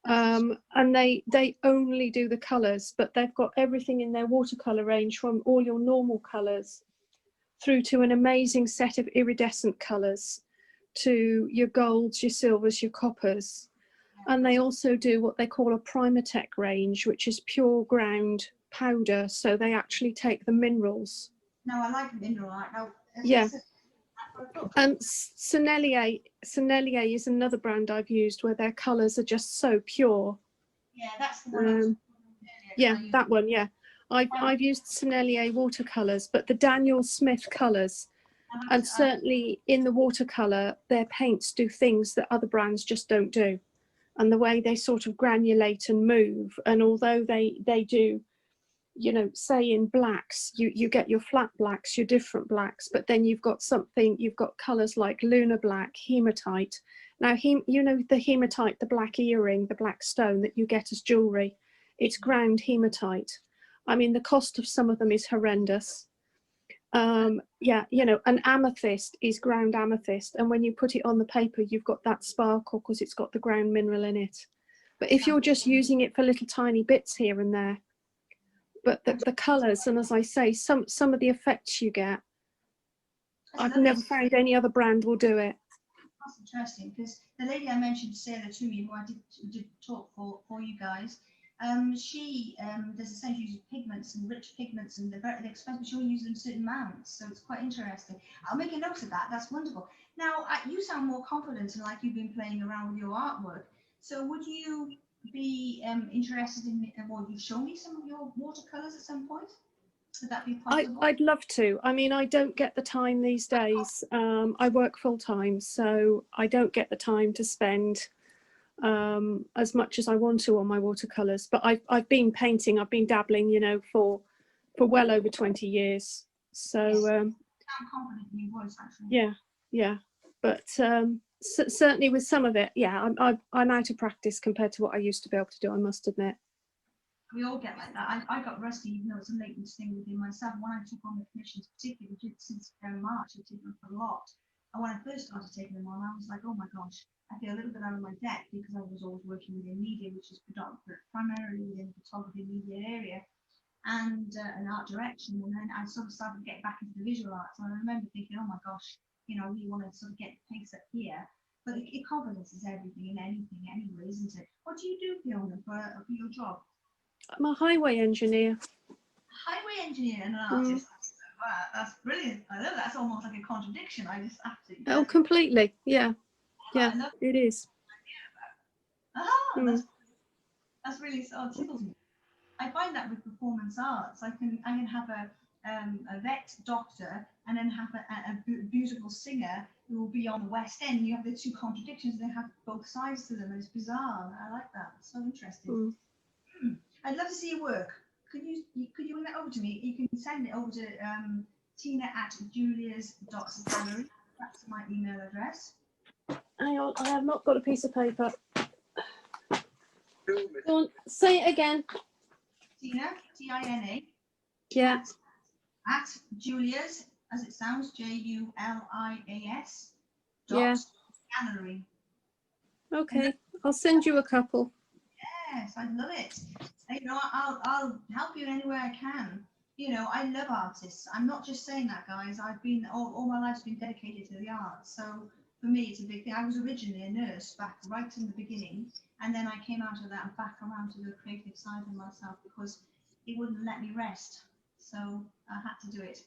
And they only do the colors, but they've got everything in their watercolor range, from all your normal colors through to an amazing set of iridescent colors, to your golds, your silvers, your coppers. And they also do what they call a Primatech range, which is pure ground powder. So they actually take the minerals. No, I like mineral art. No, Yeah. And Sennelier is another brand I've used, where their colours are just so pure. Yeah, that's the one. Yeah, that one. Yeah, I've used Sennelier watercolours, but the Daniel Smith colours, and certainly in the watercolour, their paints do things that other brands just don't do, and the way they sort of granulate and move. And although they do, you know, say in blacks, you get your flat blacks, your different blacks, but then you've got colours like lunar black, hematite. Now, you know, the hematite, the black earring, the black stone that you get as jewellery, it's ground hematite. I mean, the cost of some of them is horrendous. Yeah, you know, an amethyst is ground amethyst, and when you put it on the paper, you've got that sparkle because it's got the ground mineral in it. But if you're just using it for little tiny bits here and there, but the colours, and as I say, some of the effects you get, I've never found any other brand will do it. That's interesting, because the lady I mentioned, Sarah Toomey, who I did talk for you guys, she does essentially use pigments and rich pigments, and they're very expensive, but she'll use them in certain amounts, so it's quite interesting. I'll make a note of that. That's wonderful. Now, you sound more confident and like you've been playing around with your artwork. So would you be interested in, or you show me some of your watercolors at some point? Would that be possible? I'd love to. I mean, I don't get the time these days. I work full time, so I don't get the time to spend as much as I want to on my watercolors. But I've been painting, I've been dabbling, you know, for well over 20 years. So I'm confident in your voice, actually. yeah. But certainly with some of it, yeah, I'm out of practice compared to what I used to be able to do, I must admit. We all get like that. I got rusty, even though it's a latent thing within myself. When I took on the commissions, particularly since March, I've taken up a lot. And when I first started taking them on, I was like, oh my gosh, I feel a little bit out of my depth, because I was always working within media, which is primarily within the photography media area, and an art direction. And then I sort of started getting back into the visual arts. And I remember thinking, oh my gosh, you know, I really want to sort of get the pace up here. But confidence is everything in anything anyway, isn't it? What do you do, Fiona, for your job? I'm a highway engineer. Highway engineer and an artist. Wow, that's brilliant. I know that's almost like a contradiction. I just absolutely. Oh, completely. Yeah, yeah, it is. That's really so tickles me. I find that with performance arts, I can have a vet doctor and then have a musical singer who will be on the West End. You have the two contradictions. They have both sides to them, and it's bizarre. I like that. It's so interesting. I'd love to see your work. Could you bring that over to me? You can send it over to tina@julias.gallery. That's my email address. Hang on, I have not got a piece of paper. Go on, say it again. Tina, Tina. Yeah. At Julias, as it sounds, JULIAS. Yeah. Gallery. Okay, I'll send you a couple. Yes, I love it. You know, I'll help you in any way I can. You know, I love artists. I'm not just saying that, guys. I've been all my life's been dedicated to the arts. So for me, it's a big thing. I was originally a nurse back right in the beginning, and then I came out of that and back around to the creative side of myself because it wouldn't let me rest. So I had to do it.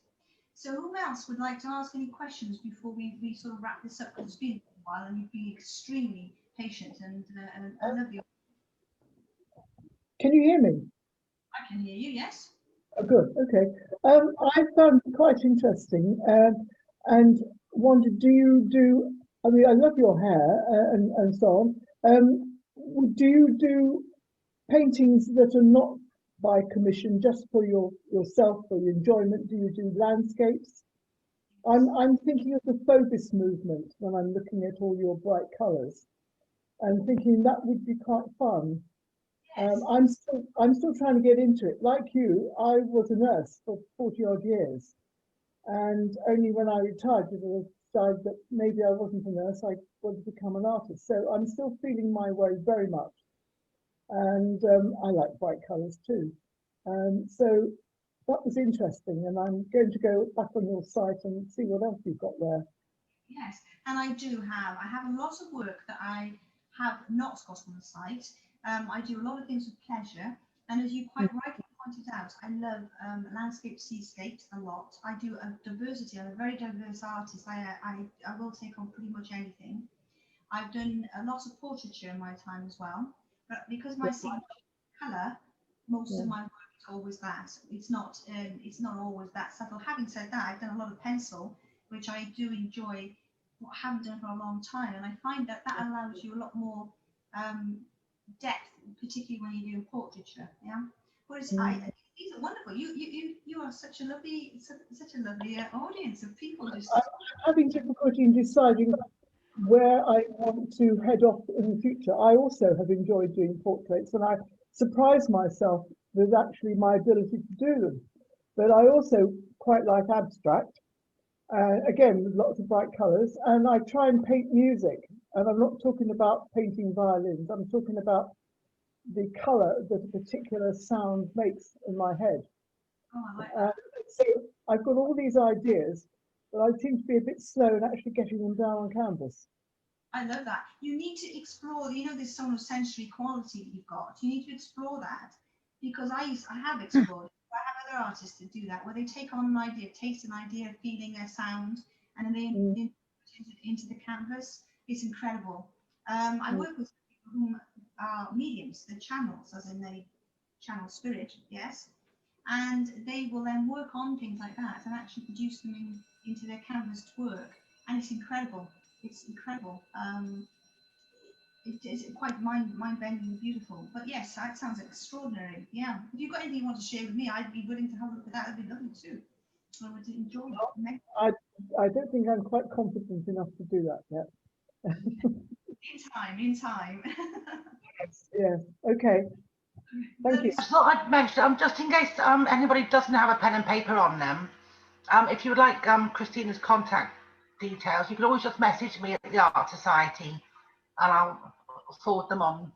So who else would like to ask any questions before we sort of wrap this up? Because it's been a while and you've been extremely patient and I love you. Can you hear me? I can hear you, yes. Oh, good. Okay. I found it quite interesting and wondered, do you do? I mean, I love your hair and so on. Do you do paintings that are not by commission, just for yourself, for your enjoyment? Do you do landscapes? I'm thinking of the phobos movement when I'm looking at all your bright colours, and thinking that would be quite fun. Yes. I'm still trying to get into it. Like you, I was a nurse for 40 odd years, and only when I retired did I decide that maybe I wasn't a nurse. I wanted to become an artist. So I'm still feeling my way very much, and I like bright colours too. So that was interesting, and I'm going to go back on your site and see what else you've got there. Yes, and I have a lot of work that I have not got on the site. I do a lot of things with pleasure, and as you quite rightly pointed out, I love landscape, seascapes a lot. I do a diversity. I'm a very diverse artist. I will take on pretty much anything. I've done a lot of portraiture in my time as well, but because my signature colour, most of my work is always that. It's not always that subtle. Having said that, I've done a lot of pencil, which I do enjoy. What I haven't done for a long time, and I find that allows you a lot more depth, particularly when you're doing portraiture. Yeah. Whereas these are wonderful. You are such a lovely audience of people. Just I'm having difficulty in deciding where I want to head off in the future. I also have enjoyed doing portraits, and I surprise myself with actually my ability to do them. But I also quite like abstract. Again, with lots of bright colours, and I try and paint music. And I'm not talking about painting violins. I'm talking about the colour that a particular sound makes in my head. oh, I like that. So I've got all these ideas, but I seem to be a bit slow in actually getting them down on canvas. I love that. You need to explore, this sort of sensory quality that you've got. You need to explore that, because I have explored it. I have other artists that do that, where they take on an idea, taste an idea, feeling a sound, and then they input it into the canvas. It's incredible. I work with people who are mediums, they're channels, as in they channel spirit, yes, and they will then work on things like that and actually produce them into their canvas work, and it's incredible. It's incredible. It is quite mind-bending and beautiful. But yes, that sounds extraordinary. Yeah. If you've got anything you want to share with me, I'd be willing to have a look at that. That'd be lovely too. I would enjoy it. I don't think I'm quite confident enough to do that yet. In time. Yes. Okay. Thank you. I thought I'd mention, just in case anybody doesn't have a pen and paper on them, if you would like Christina's contact details, you can always just message me at the Art Society and I'll forward them on.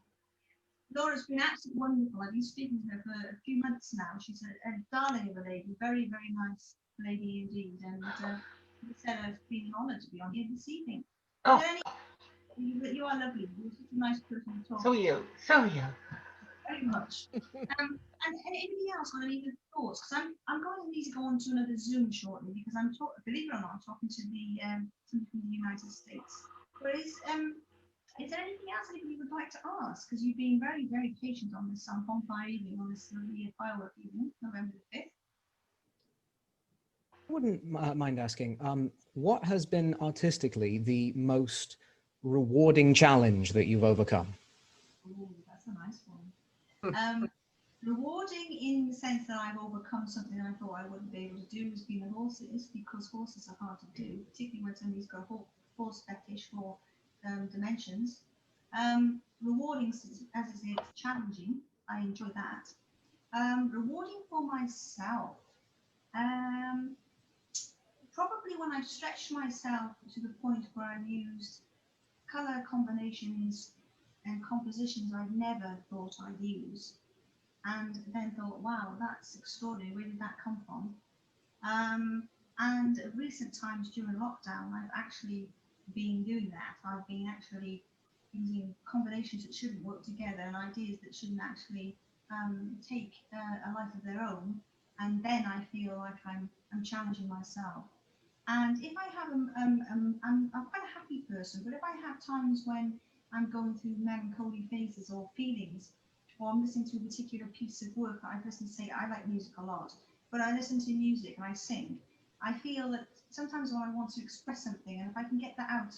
Laura's been absolutely wonderful. I've been speaking to her for a few months now. She's a darling of a lady, very, very nice lady indeed. And she said it's been an honour to be on here this evening. Oh, you are lovely. You're such a nice person to talk to. so are you. So are you. Very much. And anybody else got any good thoughts? Because I'm going to need to go on to another Zoom shortly, because believe it or not, I'm talking to the somebody from the United States. But is there anything else anybody would like to ask? Because you've been very, very patient on this bonfire evening, on this lovely firework evening, November the 5th. I wouldn't mind asking, what has been artistically the most rewarding challenge that you've overcome? Oh, that's a nice one. Rewarding in the sense that I've overcome something I thought I wouldn't be able to do has been the horses, because horses are hard to do, particularly when somebody's got a horse fetish for dimensions. Rewarding as it's challenging, I enjoy that. Rewarding for myself, probably when I've stretched myself to the point where I've used colour combinations and compositions I've never thought I'd use, and then thought, wow, that's extraordinary, where did that come from? And recent times during lockdown, I've actually been doing that. I've been actually using combinations that shouldn't work together and ideas that shouldn't actually take a life of their own. And then I feel like I'm challenging myself. And if I have, I'm quite a happy person, but if I have times when I'm going through melancholy phases or feelings, or I'm listening to a particular piece of work that I've listened to, say, I like music a lot, but I listen to music and I sing, I feel that sometimes when I want to express something, and if I can get that out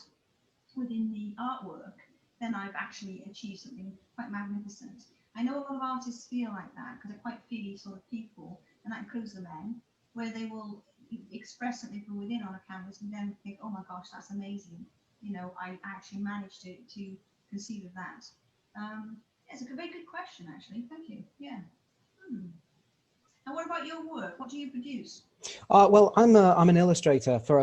within the artwork, then I've actually achieved something quite magnificent. I know a lot of artists feel like that because they're quite feely sort of people, and that includes the men, where they will express something from within on a canvas and then think, oh my gosh, that's amazing. You know, I actually managed to conceive of that. It's a very good question, actually. Thank you. Yeah. And what about your work? What do you produce? Well, I'm an illustrator for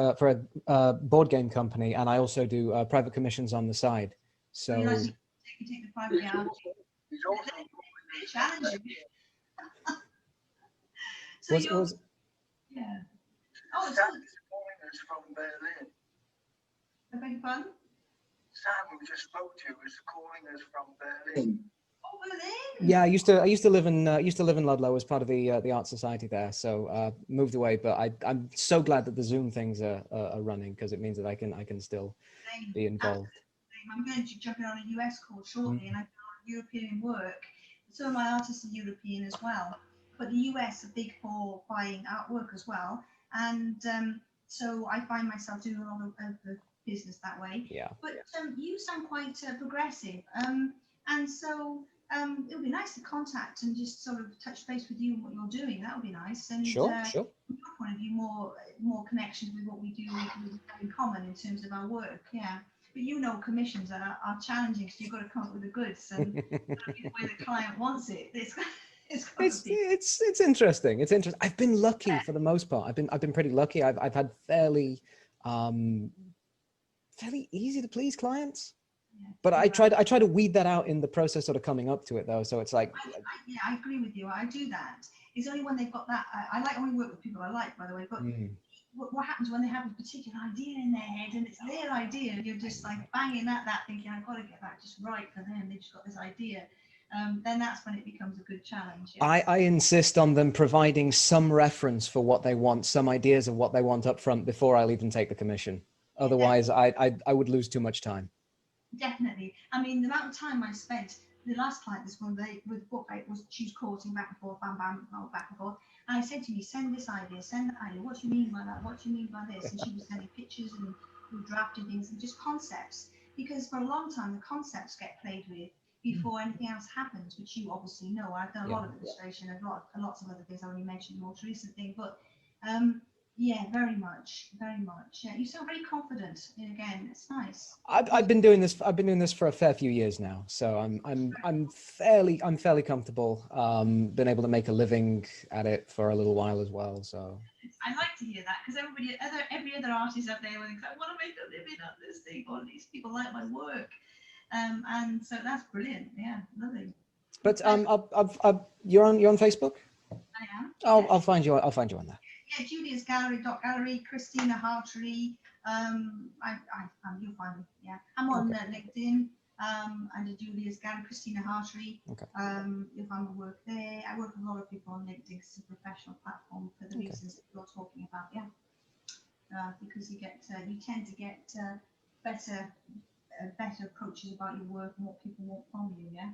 a board game company, and I also do private commissions on the side. So you like to take the private out. Challenge you. So yeah. Oh, it's Sam is calling us from Berlin. I beg your pardon? Sam, who just spoke to you, is calling us from Berlin. Oh, Berlin. yeah, I used to live in Ludlow as part of the art society there. So moved away, but I'm so glad that the Zoom things are running, because it means that I can still be involved. I'm going to jump in on a US call shortly, and I've got European work. Some of my artists are European as well, but the US are big for buying artwork as well, and so I find myself doing a lot of the business that way. Yeah. But you sound quite progressive, and so it would be nice to contact and just sort of touch base with you and what you're doing. That would be nice. And Sure. from your point of view, more connections with what we do in common in terms of our work. Yeah. But you know, commissions are challenging, because you've got to come up with the goods and the way the client wants it. It's interesting. It's interesting. I've been lucky for the most part. I've been pretty lucky. I've had fairly easy to please clients. Yeah, but I try to weed that out in the process sort of coming up to it, though. So it's like, yeah, I agree with you. I do that. It's only when they've got that. I like only work with people I like, by the way. But what happens when they have a particular idea in their head and it's their idea, and you're just like banging at that, thinking, I've got to get that just right for them. They've just got this idea. Then that's when it becomes a good challenge. Yes. I insist on them providing some reference for what they want, some ideas of what they want up front before I'll even take the commission. Otherwise, I would lose too much time. Definitely. I mean, the amount of time I spent, the last client, this one, with the book, it was she was courting back and forth, bam, bam, back and forth. And I said to me, send this idea, send that idea. What do you mean by that? What do you mean by this? And she was sending pictures and we were drafting things and just concepts. Because for a long time, the concepts get played with before anything else happens, which you obviously know. I've done a lot of illustration and lots of other things. I only mentioned the most recent thing, but yeah, very much. Yeah, you sound very confident. Again, it's nice. I've been doing this. I've been doing this for a fair few years now, so I'm fairly comfortable. Been able to make a living at it for a little while as well. So I like to hear that, because every other artist out there thinks, I want to make a living at this thing, or these people like my work, and so that's brilliant. Yeah, lovely. But you're on Facebook? I am. I'll find you. I'll find you on there. Yeah, Julia's gallery, Christina Hartery. You'll find me. Yeah, I'm on LinkedIn. Under Julia's gallery, Christina Hartery. Okay. You'll find my work there. I work with a lot of people on LinkedIn. It's a professional platform for the reasons that you're talking about. Yeah, because you tend to get better approaches about your work and what people want from you. Yeah.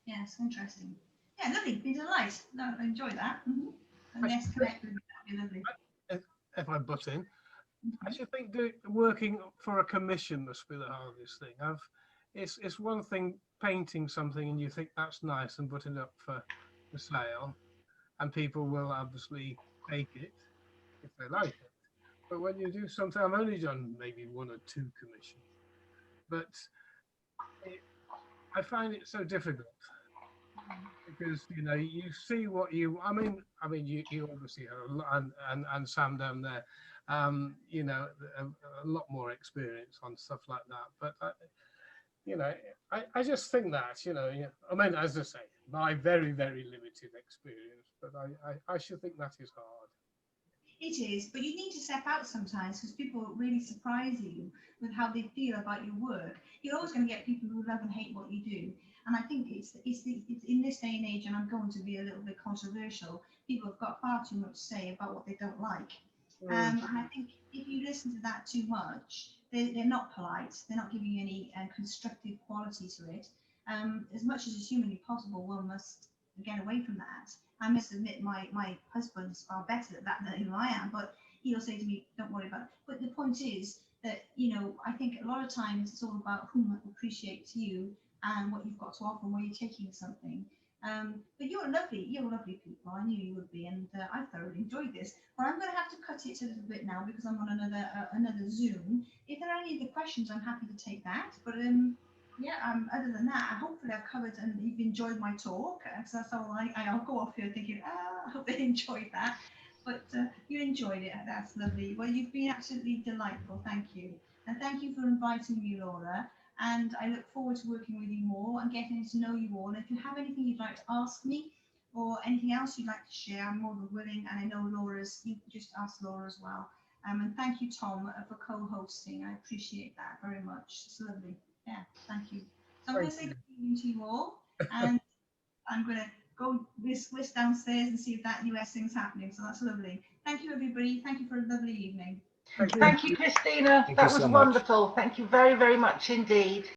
Yeah, it's interesting. Yeah, lovely. Been a delight. No, I enjoy that. And yes, connect with me. That'd be lovely. If I butt in, I should think working for a commission must be the hardest thing. It's one thing painting something and you think that's nice and putting it up for sale, and people will obviously take it if they like it. But when you do something, I've only done maybe 1 or 2 commissions, but I find it so difficult. Because you see what you. I mean, you obviously have and Sam down there, a lot more experience on stuff like that. But I just think that I mean, as I say, my very limited experience, but I should think that is hard. It is, but you need to step out sometimes because people really surprise you with how they feel about your work. You're always going to get people who love and hate what you do. And I think it's in this day and age, and I'm going to be a little bit controversial, people have got far too much to say about what they don't like. And I think if you listen to that too much, they're not polite. They're not giving you any constructive quality to it. As much as is humanly possible, one must get away from that. I must admit, my husband's far better at that than I am, but he'll say to me, don't worry about it. But the point is that, you know, I think a lot of times it's all about whom appreciates you and what you've got to offer and where you're taking something. But you're lovely people. I knew you would be, and I thoroughly enjoyed this. But I'm going to have to cut it a little bit now because I'm on another Zoom. If there are any other questions, I'm happy to take that. But yeah, other than that, hopefully I've covered and you've enjoyed my talk. So that's all I'll go off here thinking, I hope they enjoyed that. But you enjoyed it. That's lovely. Well, you've been absolutely delightful. Thank you. And thank you for inviting me, Laura. And I look forward to working with you more and getting to know you all. And if you have anything you'd like to ask me or anything else you'd like to share, I'm more than willing. And I know you just asked Laura as well. And thank you, Tom, for co-hosting. I appreciate that very much. It's lovely. Yeah, thank you. So I'm going to say good evening to you all, and I'm going to go whisk downstairs and see if that US thing's happening. So that's lovely. Thank you, everybody. Thank you for a lovely evening. Thank you, Christina. Thank That you was so much. wonderful. Thank you very, very much indeed.